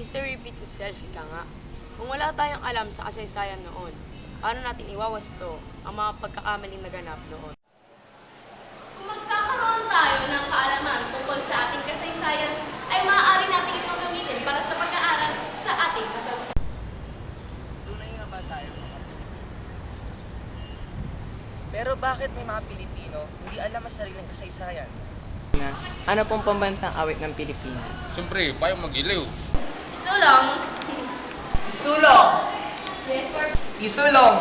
History repeats itself, ika nga. Kung wala tayong alam sa kasaysayan noon, paano natin iwawasto ang mga pagkakamaling naganap noon? Kung magkakaroon tayo ng kaalaman tungkol sa ating kasaysayan, ay maaari natin itong gamitin para sa pag-aaral sa ating kasalukuyan. Tunay nga ba tayo mga Pilipino? Pero bakit may mga Pilipino hindi alam ang sariling kasaysayan? Ano pong pambansang awit ng Pilipinas? Siyempre, paano mag-iliw? Sulong! Isulong! Yes, for Isulong!